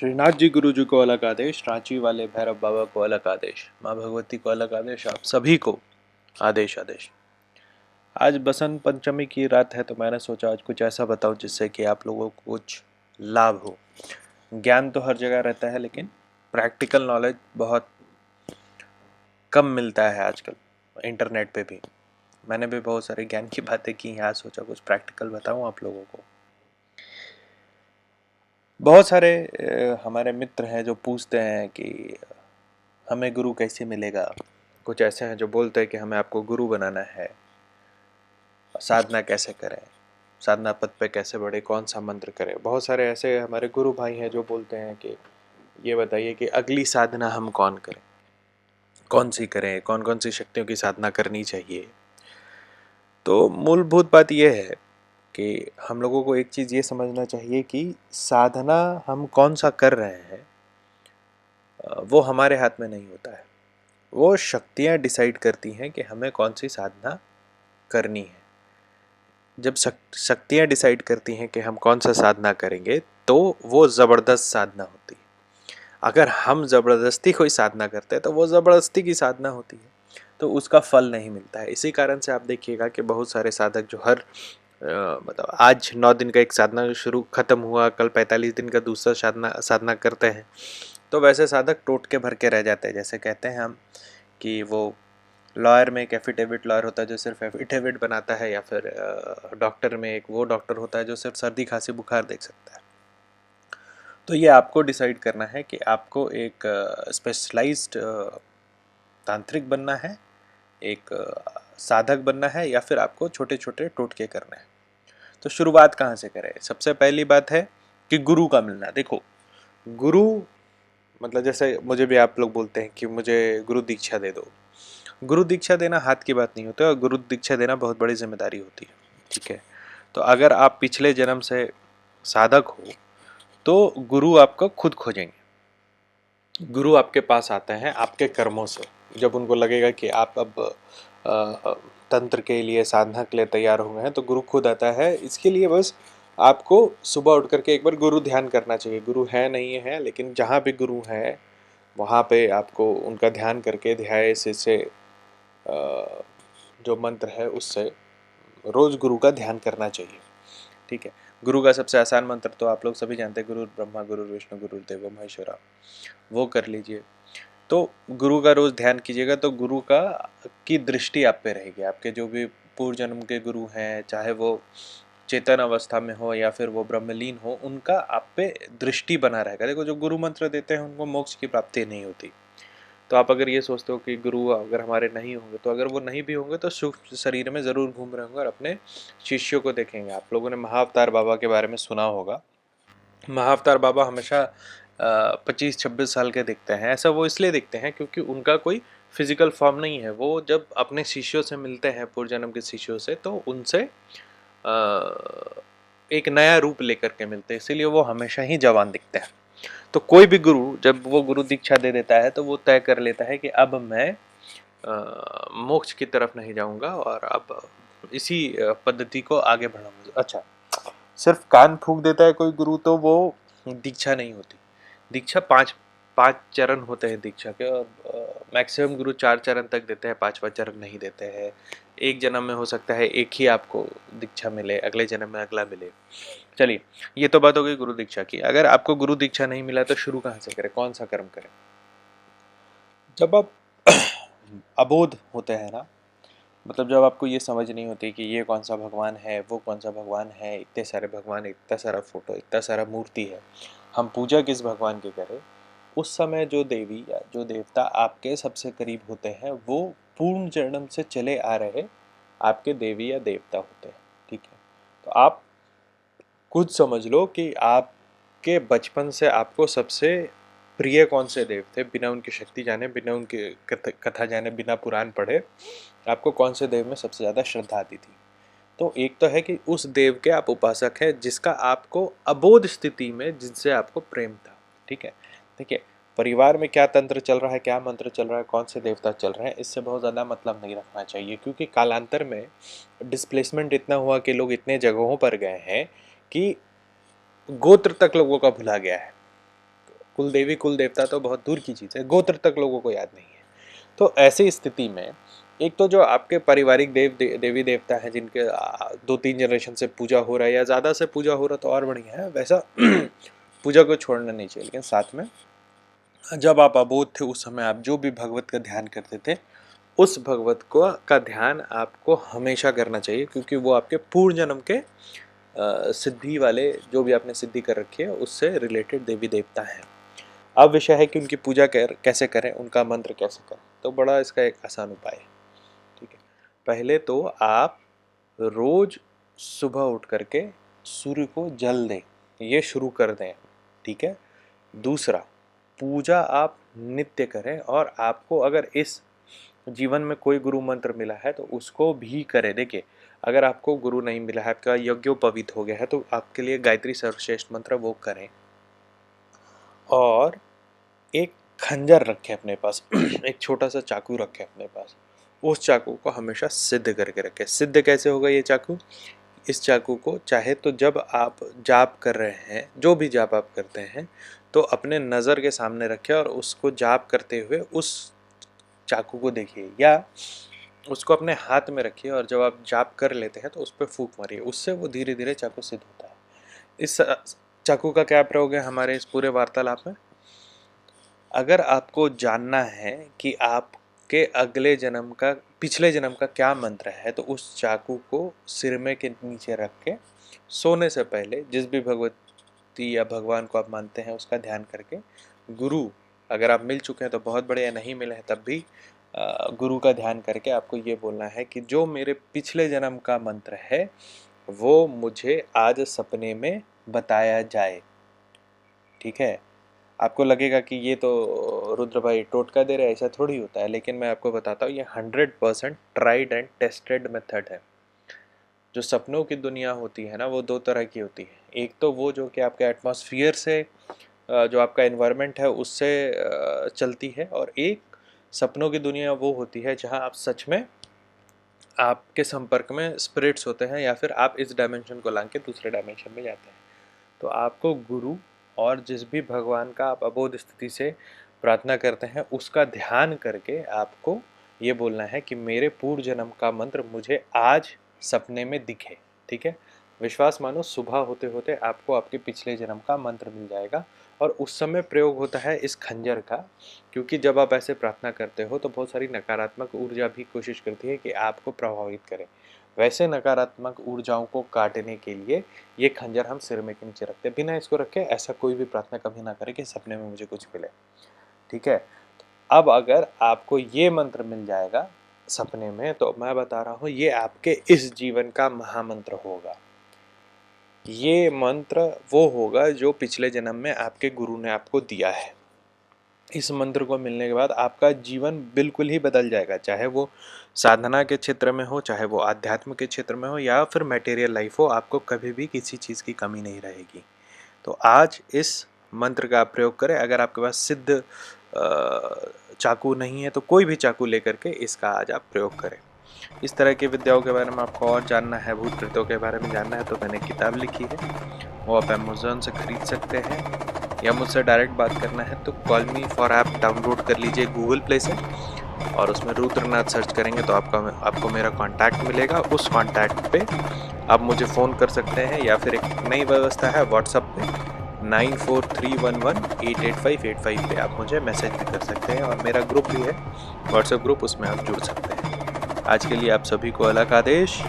श्रीनाथ जी गुरु जी को अलग आदेश, रांची वाले भैरव बाबा को अलग आदेश, माँ भगवती को अलग आदेश, आप सभी को आदेश आदेश। आज बसंत पंचमी की रात है तो मैंने सोचा आज कुछ ऐसा बताऊं जिससे कि आप लोगों को कुछ लाभ हो। ज्ञान तो हर जगह रहता है लेकिन प्रैक्टिकल नॉलेज बहुत कम मिलता है आजकल, इंटरनेट पे भी। मैंने भी बहुत सारे ज्ञान की बातें की हैं, आज सोचा कुछ प्रैक्टिकल बताऊं आप लोगों को। बहुत सारे हमारे मित्र हैं जो पूछते हैं कि हमें गुरु कैसे मिलेगा। कुछ ऐसे हैं जो बोलते हैं कि हमें आपको गुरु बनाना है, साधना कैसे करें, साधना पद पे कैसे बढ़े, कौन सा मंत्र करें। बहुत सारे ऐसे हमारे गुरु भाई हैं जो बोलते हैं कि ये बताइए कि अगली साधना हम कौन करें, कौन सी करें, कौन कौन सी शक्तियों की साधना करनी चाहिए। तो मूलभूत बात यह है कि हम लोगों को एक चीज़ ये समझना चाहिए कि साधना हम कौन सा कर रहे हैं वो हमारे हाथ में नहीं होता है। वो शक्तियाँ डिसाइड करती हैं कि हमें कौन सी साधना करनी है। जब शक्तियाँ डिसाइड करती हैं कि हम कौन सा साधना करेंगे तो वो ज़बरदस्त साधना होती है। अगर हम ज़बरदस्ती कोई साधना करते हैं तो वो ज़बरदस्ती की साधना होती है, तो उसका फल नहीं मिलता है। इसी कारण से आप देखिएगा कि बहुत सारे साधक जो हर मतलब आज 9 दिन का एक साधना शुरू खत्म हुआ, कल 45 दिन का दूसरा साधना साधना करते हैं, तो वैसे साधक टोटके भर के रह जाते हैं। जैसे कहते हैं हम कि वो लॉयर में एक एफिडेविट लॉयर होता है जो सिर्फ एफिडेविट बनाता है, या फिर डॉक्टर में एक वो डॉक्टर होता है जो सिर्फ सर्दी खांसी बुखार देख सकता है। तो ये आपको डिसाइड करना है कि आपको एक स्पेशलाइज्ड तांत्रिक बनना है, एक साधक बनना है, या फिर आपको छोटे छोटे टोटके करने हैं। तो शुरुआत कहाँ से करें? सबसे पहली बात है कि गुरु का मिलना। देखो, गुरु मतलब जैसे मुझे भी आप लोग बोलते हैं कि मुझे गुरु दीक्षा दे दो। गुरु दीक्षा देना हाथ की बात नहीं होती, और गुरु दीक्षा देना बहुत बड़ी जिम्मेदारी होती है। ठीक है, तो अगर आप पिछले जन्म से साधक हो तो गुरु आपको खुद खोजेंगे। गुरु आपके पास आते हैं आपके कर्मों से। जब उनको लगेगा कि आप अब तंत्र के लिए, साधना के लिए तैयार हो गए हैं, तो गुरु खुद आता है। इसके लिए बस आपको सुबह उठ करके एक बार गुरु ध्यान करना चाहिए। गुरु है नहीं है, लेकिन जहाँ पे गुरु है वहाँ पे आपको उनका ध्यान करके ध्याय से जो मंत्र है उससे रोज गुरु का ध्यान करना चाहिए। ठीक है, गुरु का सबसे आसान मंत्र तो आप लोग सभी जानते हैं, गुरु ब्रह्मा गुरु विष्णु गुरुदेव महेश्वरा, वो कर लीजिए। तो गुरु का रोज ध्यान कीजिएगा तो गुरु का की दृष्टि आप पे रहेगी। आपके जो भी पूर्व जन्म के गुरु हैं, चाहे वो चेतन अवस्था में हो या फिर वो ब्रह्मलीन हो, उनका आप पे दृष्टि बना रहेगा। देखो, जो गुरु मंत्र देते हैं उनको मोक्ष की प्राप्ति नहीं होती। तो आप अगर ये सोचते हो कि गुरु अगर हमारे नहीं होंगे, तो अगर वो नहीं भी होंगे तो सूक्ष्म शरीर में ज़रूर घूम रहे होंगे और अपने शिष्यों को देखेंगे। आप लोगों ने महाअवतार बाबा के बारे में सुना होगा। महाअवतार बाबा हमेशा 25-26 साल के दिखते हैं। ऐसा वो इसलिए दिखते हैं क्योंकि उनका कोई फिजिकल फॉर्म नहीं है। वो जब अपने शिष्यों से मिलते हैं, पूर्व जन्म के शिष्यों से, तो उनसे एक नया रूप लेकर के मिलते हैं, इसीलिए वो हमेशा ही जवान दिखते हैं। तो कोई भी गुरु जब वो गुरु दीक्षा दे देता है तो वो तय कर लेता है कि अब मैं मोक्ष की तरफ नहीं जाऊंगा और अब इसी पद्धति को आगे बढ़ाऊंगा। अच्छा, सिर्फ कान फूंक देता है कोई गुरु तो वो दीक्षा नहीं होती। दीक्षा पांच पांच चरण होते हैं दीक्षा के, और मैक्सिमम गुरु 4 चरण तक देते हैं, 5वां चरण नहीं देते हैं। एक जन्म में हो सकता है एक ही आपको दीक्षा मिले, अगले जन्म में अगला मिले। चलिए, ये तो बात हो गई गुरु दीक्षा की। अगर आपको गुरु दीक्षा नहीं मिला तो शुरू कहाँ से करें, कौन सा कर्म करें? जब आप अबोध होते हैं ना, मतलब जब आपको ये समझ नहीं होती कि ये कौन सा भगवान है, वो कौन सा भगवान है, इतने सारे भगवान, इतना सारा फोटो, इतना सारा मूर्ति है, हम पूजा किस भगवान की करें, उस समय जो देवी या जो देवता आपके सबसे करीब होते हैं वो पूर्ण जन्म से चले आ रहे आपके देवी या देवता होते हैं। ठीक है, तो आप खुद समझ लो कि आपके बचपन से आपको सबसे प्रिय कौन से देव थे, बिना उनकी शक्ति जाने, बिना उनकी कथा जाने, बिना पुराण पढ़े, आपको कौन से देव में सबसे ज़्यादा श्रद्धा आती थी। तो एक तो है कि उस देव के आप उपासक हैं जिसका आपको अबोध स्थिति में जिनसे आपको प्रेम था। ठीक है, देखिए, परिवार में क्या तंत्र चल रहा है, क्या मंत्र चल रहा है, कौन से देवता चल रहे हैं, इससे बहुत ज़्यादा मतलब नहीं रखना चाहिए, क्योंकि कालांतर में डिस्प्लेसमेंट इतना हुआ कि लोग इतने जगहों पर गए हैं कि गोत्र तक लोगों का भुला गया है। कुल देवी कुल देवता तो बहुत दूर की चीज़ है, गोत्र तक लोगों को याद नहीं है। तो ऐसी स्थिति में एक तो जो आपके पारिवारिक देवी देवता हैं जिनके 2-3 जनरेशन से पूजा हो रहा है या ज़्यादा से पूजा हो रहा तो और बढ़िया है, वैसा पूजा को छोड़ना नहीं चाहिए। लेकिन साथ में जब आप अबोध थे उस समय आप जो भी भगवत का ध्यान करते थे, उस भगवत को का ध्यान आपको हमेशा करना चाहिए, क्योंकि वो आपके पूर्व जन्म के सिद्धि वाले जो भी आपने सिद्धि कर रखी है उससे रिलेटेड देवी देवता हैं। अब विषय है कि उनकी पूजा कैसे करें, उनका मंत्र कैसे करें। तो बड़ा इसका एक आसान उपाय है, ठीक है। पहले तो आप रोज सुबह उठ करके सूर्य को जल दें, ये शुरू कर दें, ठीक है। दूसरा, पूजा आप नित्य करें, और आपको अगर इस जीवन में कोई गुरु मंत्र मिला है तो उसको भी करें। देखिए, अगर आपको गुरु नहीं मिला है, आपका यज्ञोपवीत हो गया है, तो आपके लिए गायत्री सर्वश्रेष्ठ मंत्र वो करें। और एक खंजर रखें अपने पास एक छोटा सा चाकू रखें अपने पास, उस चाकू को हमेशा सिद्ध करके रखें। सिद्ध कैसे होगा ये चाकू? इस चाकू को चाहे तो जब आप जाप कर रहे हैं, जो भी जाप आप करते हैं, तो अपने नज़र के सामने रखें और उसको जाप करते हुए उस चाकू को देखिए, या उसको अपने हाथ में रखिए और जब आप जाप कर लेते हैं तो उस पर फूंक मारिए, उससे वो धीरे धीरे चाकू सिद्ध होता है। इस चाकू का क्या प्रयोग है हमारे इस पूरे वार्तालाप में? अगर आपको जानना है कि आपके अगले जन्म का, पिछले जन्म का क्या मंत्र है, तो उस चाकू को सिर में के नीचे रख के सोने से पहले जिस भी भगवती या भगवान को आप मानते हैं उसका ध्यान करके, गुरु अगर आप मिल चुके हैं तो बहुत बढ़िया, नहीं मिले हैं तब भी गुरु का ध्यान करके आपको ये बोलना है कि जो मेरे पिछले जन्म का मंत्र है वो मुझे आज सपने में बताया जाए, ठीक है। आपको लगेगा कि ये तो रुद्र भाई टोटका दे रहे हैं, ऐसा थोड़ी होता है, लेकिन मैं आपको बताता हूँ ये 100% ट्राइड एंड टेस्टेड मेथड है। जो सपनों की दुनिया होती है ना, वो दो तरह की होती है। एक तो वो जो कि आपके एटमॉस्फियर से, जो आपका एनवायरनमेंट है उससे चलती है, और एक सपनों की दुनिया वो होती है जहाँ आप सच में आपके संपर्क में स्पिरिट्स होते हैं, या फिर आप इस डायमेंशन को लांग के दूसरे डायमेंशन में जाते हैं। तो आपको गुरु और जिस भी भगवान का आप अबोध स्थिति से प्रार्थना करते हैं उसका ध्यान करके आपको ये बोलना है कि मेरे पूर्व जन्म का मंत्र मुझे आज सपने में दिखे, ठीक है। विश्वास मानो सुबह होते होते आपको आपके पिछले जन्म का मंत्र मिल जाएगा, और उस समय प्रयोग होता है इस खंजर का, क्योंकि जब आप ऐसे प्रार्थना करते हो तो बहुत सारी नकारात्मक ऊर्जा भी कोशिश करती है कि आपको प्रभावित करे। वैसे नकारात्मक ऊर्जाओं को काटने के लिए ये खंजर हम सिर में के नीचे रखते हैं। बिना इसको रखे ऐसा कोई भी प्रार्थना कभी ना करें कि सपने में मुझे कुछ मिले, ठीक है। अब अगर आपको ये मंत्र मिल जाएगा सपने में, तो मैं बता रहा हूँ ये आपके इस जीवन का महामंत्र होगा। ये मंत्र वो होगा जो पिछले जन्म में आपके गुरु ने आपको दिया है। इस मंत्र को मिलने के बाद आपका जीवन बिल्कुल ही बदल जाएगा, चाहे वो साधना के क्षेत्र में हो, चाहे वो आध्यात्म के क्षेत्र में हो, या फिर मटेरियल लाइफ हो, आपको कभी भी किसी चीज़ की कमी नहीं रहेगी। तो आज इस मंत्र का प्रयोग करें। अगर आपके पास सिद्ध चाकू नहीं है तो कोई भी चाकू लेकर के इसका आज आप प्रयोग करें। इस तरह की विद्याओं के बारे में आपको और जानना है, भूत प्रेतों के बारे में जानना है, तो मैंने किताब लिखी है, वो आप अमेज़न से खरीद सकते हैं, या मुझसे डायरेक्ट बात करना है तो call me for app download कर लीजिए गूगल प्ले से, और उसमें रुद्रनाथ सर्च करेंगे तो आपको मेरा कांटेक्ट मिलेगा। उस कांटेक्ट पे आप मुझे फ़ोन कर सकते हैं, या फिर एक नई व्यवस्था है व्हाट्सएप पे 9431188585 पे आप मुझे मैसेज भी कर सकते हैं, और मेरा ग्रुप भी है व्हाट्सएप ग्रुप, उसमें आप जुड़ सकते हैं। आज के लिए आप सभी को अलग आदेश।